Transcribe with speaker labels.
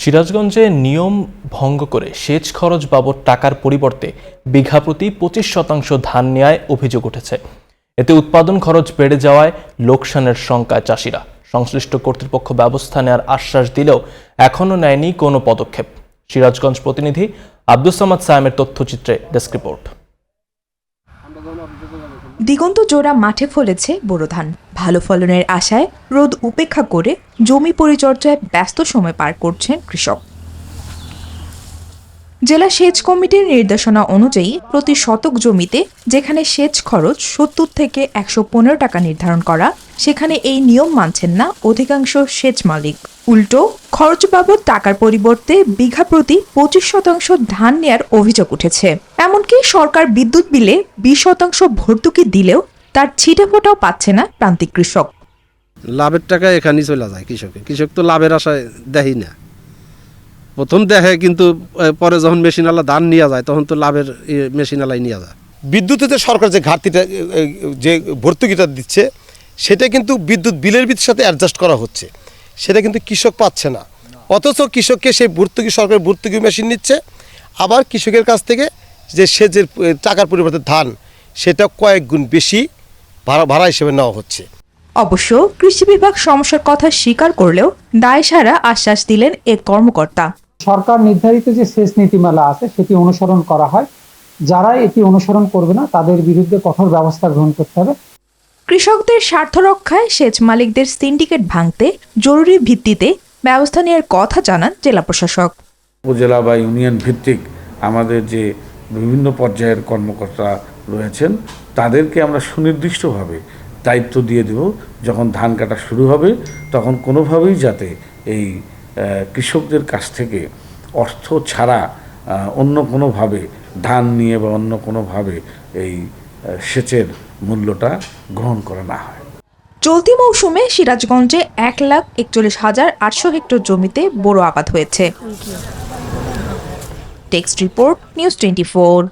Speaker 1: সিরাজগঞ্জে নিয়ম ভঙ্গ করে সেচ খরচ বাবদ টাকার পরিবর্তে বিঘা প্রতি 25% ধান নেয়ায় অভিযোগ উঠেছে। এতে উৎপাদন খরচ বেড়ে যাওয়ায় লোকসানের শঙ্কায় চাষিরা। সংশ্লিষ্ট কর্তৃপক্ষ ব্যবস্থা নেওয়ার আশ্বাস দিলেও এখনও নেয়নি কোনো পদক্ষেপ। সিরাজগঞ্জ প্রতিনিধি আব্দুস সামাদ সায়েমের তথ্যচিত্রে ডেস্ক রিপোর্ট।
Speaker 2: দিগন্ত জোড়া মাঠে ফলেছে বোরো ধান। ভালো ফলনের আশায় রোদ উপেক্ষা করে জমি পরিচর্যায় ব্যস্ত সময় পার করছেন কৃষক। জেলা সেচ কমিটির নির্দেশনা অনুযায়ী প্রতি শতক জমিতে যেখানে সেচ খরচ 70 থেকে 115 টাকা নির্ধারণ করা, সেখানে এই নিয়ম মানছেন না অধিকাংশ সেচ মালিক। উল্টো খরচ বাবদ টাকার পরিবর্তে বিঘা প্রতি 25% ধান নেয়ার অভিযোগ উঠেছে। এমনকি সরকার বিদ্যুৎ বিলে 20% ভর্তুকি দিলেও তার ছিটে ফোটাও পাচ্ছে না প্রান্তিক কৃষক।
Speaker 3: লাভের টাকা এখানেই চলে যায় কৃষক তো লাভের আশায় দেয়ই না। প্রথম দেখে, কিন্তু পরে যখন মেশিনালা ধান নিয়ে যায় তখন তো লাভের মেশিনালাই নিয়ে যায়।
Speaker 4: বিদ্যুতের সরকার যে ঘাটতিটা, যে ভর্তুকিটা দিচ্ছে, সেটা কিন্তু বিদ্যুৎ বিলের সাথে অ্যাডজাস্ট করা হচ্ছে, সেটা কিন্তু কৃষক পাচ্ছে না। অথচ কৃষককে সেই ভর্তুকি, সরকার ভর্তুকি মেশিন নিচ্ছে, আবার কৃষকের কাছ থেকে যে সেচের টাকার পরিবর্তে ধান, সেটা কয়েক গুণ বেশি ভাড়া হিসেবে নেওয়া হচ্ছে।
Speaker 2: অবশ্য কৃষি বিভাগ সমস্যার কথা স্বীকার করলেও দায়সারা আশ্বাস দিলেন এ কর্মকর্তা।
Speaker 5: সরকার নির্ধারিত যে সেচ নীতিমালা আছে সেটি অনুসরণ করা হয়। যারা এটি অনুসরণ করবে না তাদের বিরুদ্ধে কঠোর ব্যবস্থা গ্রহণ করতে হবে।
Speaker 2: কৃষকদের স্বার্থ রক্ষায় সেচ মালিকদের সিন্ডিকেট ভাঙতে জরুরি ভিত্তিতে ব্যবস্থা নেওয়ার কথা জানান জেলা প্রশাসক।
Speaker 6: উপজেলা বা ইউনিয়ন ভিত্তিক আমাদের যে বিভিন্ন পর্যায়ের কর্মকর্তা রয়েছেন, তাদেরকে আমরা সুনির্দিষ্টভাবে দায়িত্ব দিয়ে দেব, যখন ধান কাটা শুরু হবে তখন কোনোভাবেই যাতে এই কৃষকদের কাছ থেকে অর্থ ছাড়া অন্য কোনোভাবে ধান নিয়ে বা অন্য কোনোভাবে এই সেচের মূল্যটা গ্রহণ করা না হয়।
Speaker 2: চলতি মৌসুমে সিরাজগঞ্জে 1,41,800 হেক্টর জমিতে বোরো আবাদ হয়েছে। Text report, news 24।